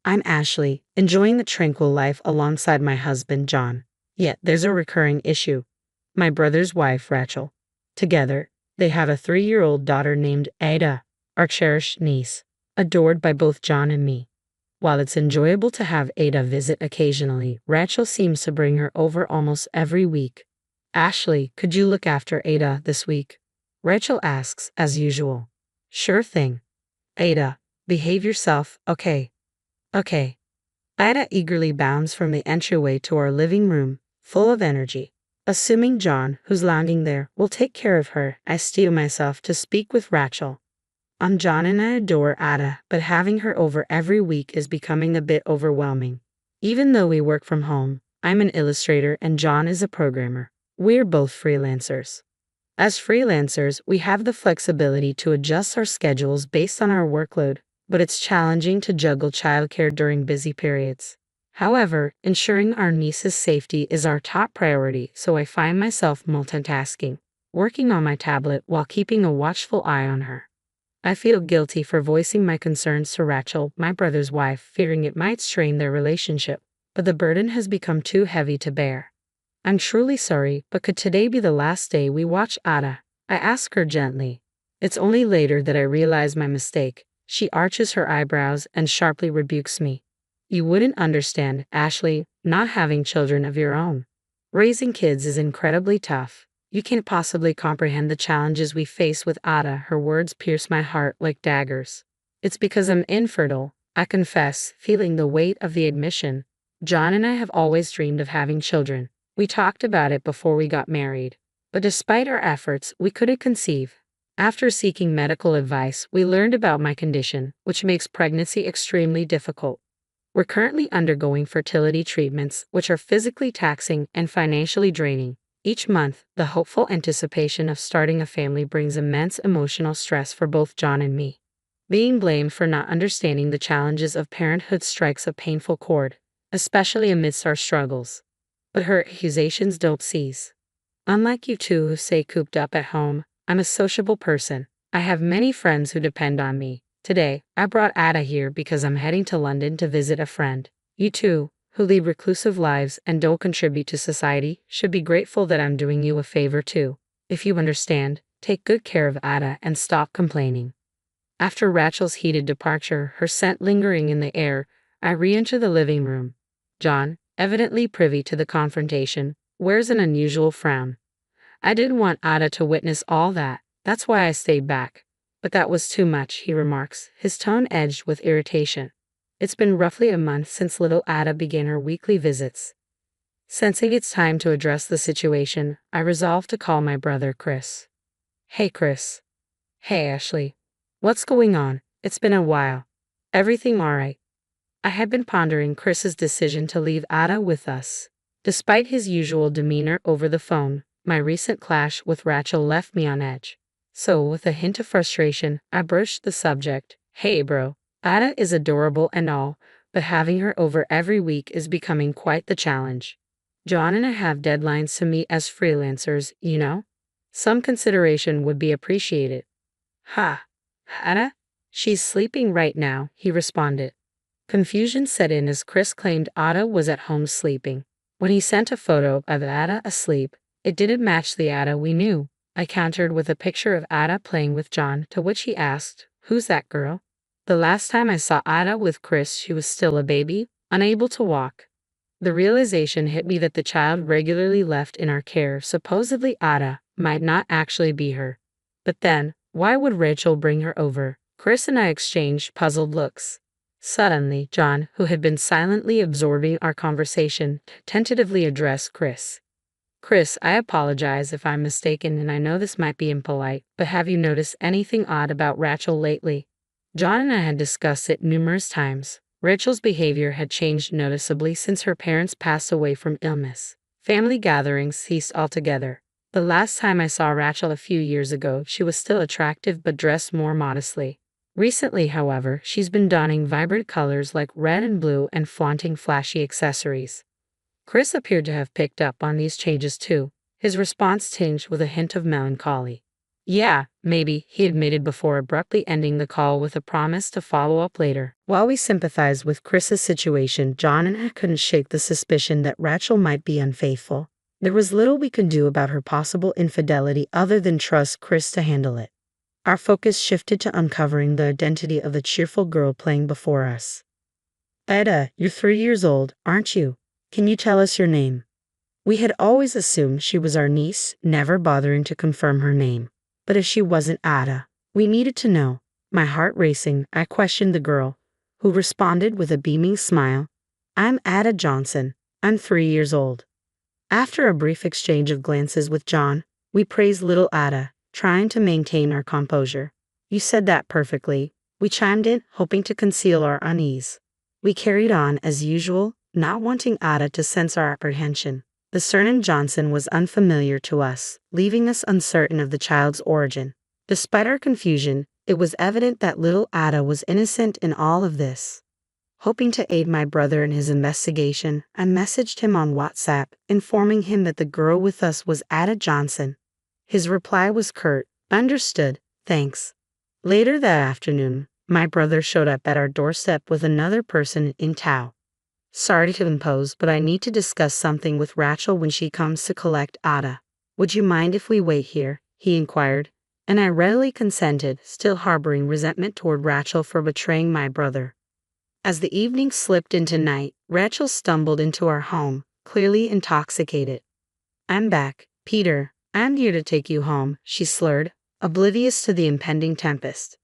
I'm Ashley, enjoying the tranquil life alongside my husband, John. Yet there's a recurring issue. My brother's wife, Rachel. Together, they have a 3-year-old daughter named Aita, our cherished niece, adored by both John and me. While it's enjoyable to have Ada visit occasionally, Rachel seems to bring her over almost every week. Ashley, could you look after Ada this week? Rachel asks, as usual. Sure thing. Ada, behave yourself, okay? Okay. Ida eagerly bounds from the entryway to our living room, full of energy. Assuming John, who's lounging there, will take care of her, I steel myself to speak with Rachel. John and I adore Ada, but having her over every week is becoming a bit overwhelming. Even though we work from home, I'm an illustrator and John is a programmer. We're both freelancers. As freelancers, we have the flexibility to adjust our schedules based on our workload, but it's challenging to juggle childcare during busy periods. However, ensuring our niece's safety is our top priority, so I find myself multitasking, working on my tablet while keeping a watchful eye on her. I feel guilty for voicing my concerns to Rachel, my brother's wife, fearing it might strain their relationship, but the burden has become too heavy to bear. I'm truly sorry, but could today be the last day we watch Ada? I ask her gently. It's only later that I realize my mistake. She arches her eyebrows and sharply rebukes me. You wouldn't understand, Ashley, not having children of your own. Raising kids is incredibly tough. You can't possibly comprehend the challenges we face with Ada. Her words pierce my heart like daggers. It's because I'm infertile, I confess, feeling the weight of the admission. John and I have always dreamed of having children. We talked about it before we got married. But despite our efforts, we couldn't conceive. After seeking medical advice, we learned about my condition, which makes pregnancy extremely difficult. We're currently undergoing fertility treatments, which are physically taxing and financially draining. Each month, the hopeful anticipation of starting a family brings immense emotional stress for both John and me. Being blamed for not understanding the challenges of parenthood strikes a painful chord, especially amidst our struggles. But her accusations don't cease. Unlike you two who stay cooped up at home, I'm a sociable person. I have many friends who depend on me. Today, I brought Ada here because I'm heading to London to visit a friend. You two, who lead reclusive lives and don't contribute to society, should be grateful that I'm doing you a favor too. If you understand, take good care of Ada and stop complaining. After Rachel's heated departure, her scent lingering in the air, I re-enter the living room. John, evidently privy to the confrontation, wears an unusual frown. I didn't want Ada to witness all that, that's why I stayed back. But that was too much, he remarks, his tone edged with irritation. It's been roughly a month since little Ada began her weekly visits. Sensing it's time to address the situation, I resolve to call my brother Chris. Hey Chris. Hey Ashley. What's going on? It's been a while. Everything alright? I had been pondering Chris's decision to leave Ada with us. Despite his usual demeanor over the phone, my recent clash with Rachel left me on edge. So, with a hint of frustration, I broached the subject. Hey bro, Ada is adorable and all, but having her over every week is becoming quite the challenge. John and I have deadlines to meet as freelancers, you know? Some consideration would be appreciated. Ha! Ada? She's sleeping right now, he responded. Confusion set in as Chris claimed Ada was at home sleeping. When he sent a photo of Ada asleep, it didn't match the Ada we knew. I countered with a picture of Ada playing with John, to which he asked, "Who's that girl?" The last time I saw Ada with Chris, she was still a baby, unable to walk. The realization hit me that the child regularly left in our care, supposedly Ada, might not actually be her. But then, why would Rachel bring her over? Chris and I exchanged puzzled looks. Suddenly, John, who had been silently absorbing our conversation, tentatively addressed Chris. Chris, I apologize if I'm mistaken and I know this might be impolite, but have you noticed anything odd about Rachel lately? John and I had discussed it numerous times. Rachel's behavior had changed noticeably since her parents passed away from illness. Family gatherings ceased altogether. The last time I saw Rachel a few years ago, she was still attractive but dressed more modestly. Recently, however, she's been donning vibrant colors like red and blue and flaunting flashy accessories. Chris appeared to have picked up on these changes too, his response tinged with a hint of melancholy. Yeah, maybe, he admitted before abruptly ending the call with a promise to follow up later. While we sympathized with Chris's situation, John and I couldn't shake the suspicion that Rachel might be unfaithful. There was little we could do about her possible infidelity other than trust Chris to handle it. Our focus shifted to uncovering the identity of the cheerful girl playing before us. Aita, you're 3 years old, aren't you? Can you tell us your name? We had always assumed she was our niece, never bothering to confirm her name. But if she wasn't Ada, we needed to know. My heart racing, I questioned the girl, who responded with a beaming smile. I'm Ada Johnson. I'm 3 years old. After a brief exchange of glances with John, we praised little Ada, trying to maintain our composure. You said that perfectly, we chimed in, hoping to conceal our unease. We carried on as usual, not wanting Ada to sense our apprehension. The surname Johnson was unfamiliar to us, leaving us uncertain of the child's origin. Despite our confusion, it was evident that little Ada was innocent in all of this. Hoping to aid my brother in his investigation, I messaged him on WhatsApp, informing him that the girl with us was Ada Johnson. His reply was curt, "Understood, thanks." Later that afternoon, my brother showed up at our doorstep with another person in tow. Sorry to impose, but I need to discuss something with Rachel when she comes to collect Ada. Would you mind if we wait here? He inquired, and I readily consented, still harboring resentment toward Rachel for betraying my brother. As the evening slipped into night, Rachel stumbled into our home, clearly intoxicated. I'm back, Peter. I'm here to take you home, she slurred, oblivious to the impending tempest.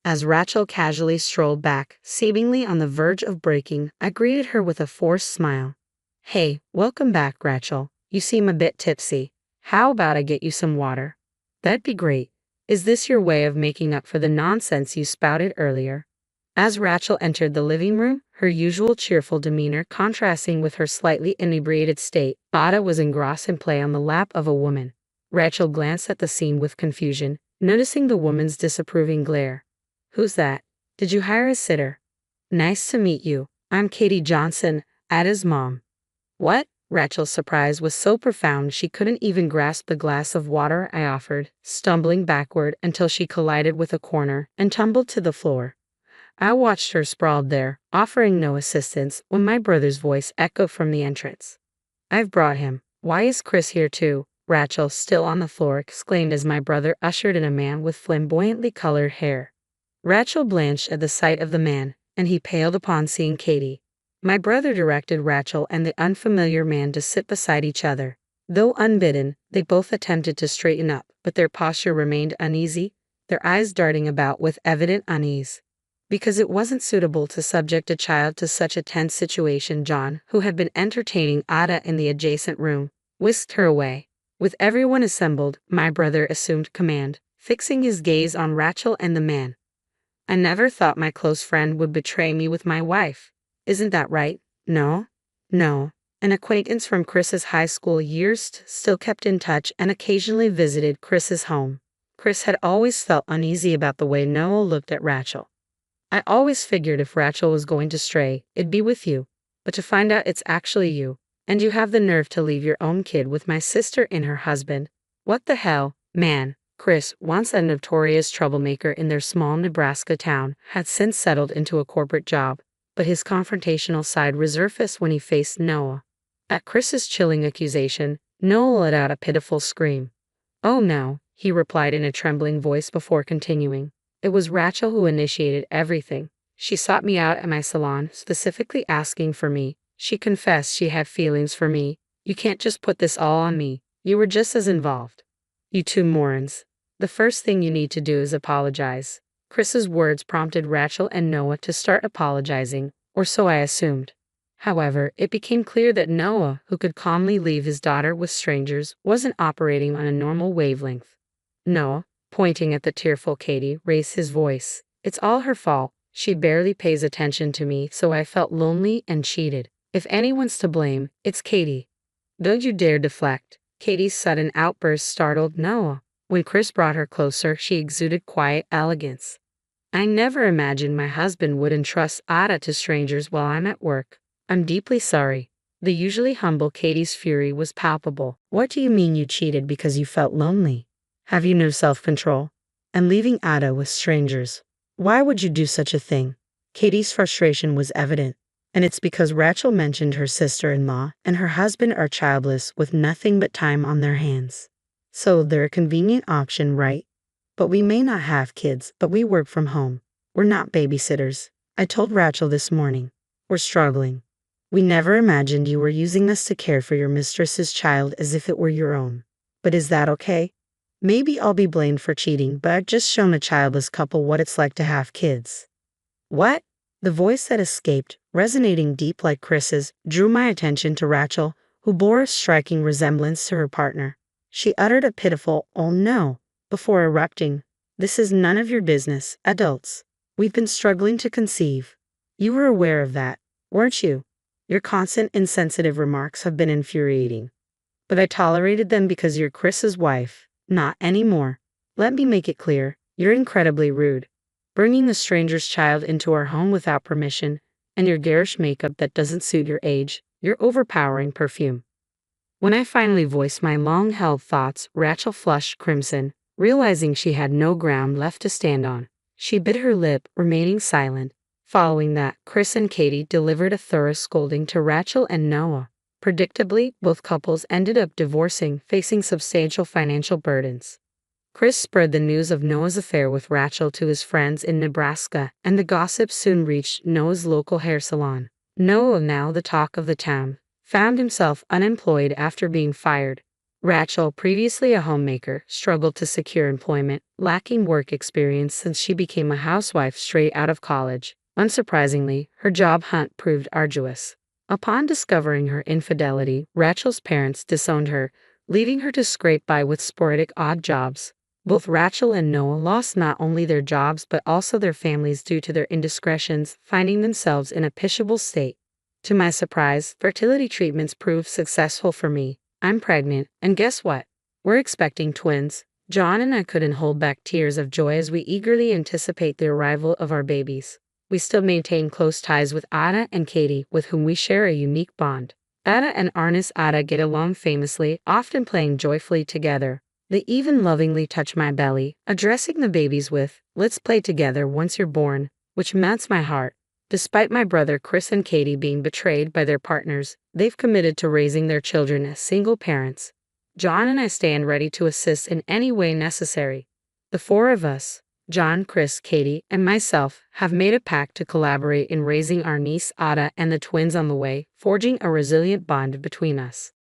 As Rachel casually strolled back, seemingly on the verge of breaking, I greeted her with a forced smile. Hey, welcome back, Rachel. You seem a bit tipsy. How about I get you some water? That'd be great. Is this your way of making up for the nonsense you spouted earlier? As Rachel entered the living room, her usual cheerful demeanor contrasting with her slightly inebriated state, Ada was engrossed in play on the lap of a woman. Rachel glanced at the scene with confusion, noticing the woman's disapproving glare. Who's that? Did you hire a sitter? Nice to meet you. I'm Katie Johnson, Ada's mom. What? Rachel's surprise was so profound she couldn't even grasp the glass of water I offered, stumbling backward until she collided with a corner and tumbled to the floor. I watched her sprawled there, offering no assistance, when my brother's voice echoed from the entrance. I've brought him. Why is Chris here too? Rachel, still on the floor, exclaimed as my brother ushered in a man with flamboyantly colored hair. Rachel blanched at the sight of the man, and he paled upon seeing Katie. My brother directed Rachel and the unfamiliar man to sit beside each other. Though unbidden, they both attempted to straighten up, but their posture remained uneasy, their eyes darting about with evident unease. Because it wasn't suitable to subject a child to such a tense situation, John, who had been entertaining Ada in the adjacent room, whisked her away. With everyone assembled, my brother assumed command, fixing his gaze on Rachel and the man. I never thought my close friend would betray me with my wife. Isn't that right? No? No. An acquaintance from Chris's high school years still kept in touch and occasionally visited Chris's home. Chris had always felt uneasy about the way Noah looked at Rachel. I always figured if Rachel was going to stray, it'd be with you. But to find out it's actually you, and you have the nerve to leave your own kid with my sister and her husband. What the hell, man? Chris, once a notorious troublemaker in their small Nebraska town, had since settled into a corporate job, but his confrontational side resurfaced when he faced Noah. At Chris's chilling accusation, Noah let out a pitiful scream. Oh no, he replied in a trembling voice before continuing. It was Rachel who initiated everything. She sought me out at my salon, specifically asking for me. She confessed she had feelings for me. You can't just put this all on me. You were just as involved. You two morons. The first thing you need to do is apologize. Chris's words prompted Rachel and Noah to start apologizing, or so I assumed. However, it became clear that Noah, who could calmly leave his daughter with strangers, wasn't operating on a normal wavelength. Noah, pointing at the tearful Katie, raised his voice. It's all her fault. She barely pays attention to me, so I felt lonely and cheated. If anyone's to blame, it's Katie. Don't you dare deflect. Katie's sudden outburst startled Noah. When Chris brought her closer, she exuded quiet elegance. I never imagined my husband would entrust Ada to strangers while I'm at work. I'm deeply sorry. The usually humble Katie's fury was palpable. What do you mean you cheated because you felt lonely? Have you no self-control? And leaving Ada with strangers. Why would you do such a thing? Katie's frustration was evident, and it's because Rachel mentioned her sister-in-law and her husband are childless with nothing but time on their hands. So they're a convenient option, right? But we may not have kids, but we work from home. We're not babysitters. I told Rachel this morning. We're struggling. We never imagined you were using us to care for your mistress's child as if it were your own. But is that okay? Maybe I'll be blamed for cheating, but I've just shown a childless couple what it's like to have kids. What? The voice that escaped, resonating deep like Chris's, drew my attention to Rachel, who bore a striking resemblance to her partner. She uttered a pitiful, "Oh no," before erupting. "This is none of your business, adults. We've been struggling to conceive. You were aware of that, weren't you? Your constant insensitive remarks have been infuriating. But I tolerated them because you're Chris's wife. Not anymore. Let me make it clear, you're incredibly rude. Bringing the stranger's child into our home without permission, and your garish makeup that doesn't suit your age, your overpowering perfume." When I finally voiced my long-held thoughts, Rachel flushed crimson, realizing she had no ground left to stand on. She bit her lip, remaining silent. Following that, Chris and Katie delivered a thorough scolding to Rachel and Noah. Predictably, both couples ended up divorcing, facing substantial financial burdens. Chris spread the news of Noah's affair with Rachel to his friends in Nebraska, and the gossip soon reached Noah's local hair salon. Noah, now the talk of the town, found himself unemployed after being fired. Rachel, previously a homemaker, struggled to secure employment, lacking work experience since she became a housewife straight out of college. Unsurprisingly, her job hunt proved arduous. Upon discovering her infidelity, Rachel's parents disowned her, leaving her to scrape by with sporadic odd jobs. Both Rachel and Noah lost not only their jobs but also their families due to their indiscretions, finding themselves in a pitiable state. To my surprise, fertility treatments proved successful for me. I'm pregnant, and guess what? We're expecting twins. John and I couldn't hold back tears of joy as we eagerly anticipate the arrival of our babies. We still maintain close ties with Ada and Katie, with whom we share a unique bond. Ada and Arnis Ada get along famously, often playing joyfully together. They even lovingly touch my belly, addressing the babies with, "Let's play together once you're born," which melts my heart. Despite my brother Chris and Katie being betrayed by their partners, they've committed to raising their children as single parents. John and I stand ready to assist in any way necessary. The four of us, John, Chris, Katie, and myself, have made a pact to collaborate in raising our niece Ada and the twins on the way, forging a resilient bond between us.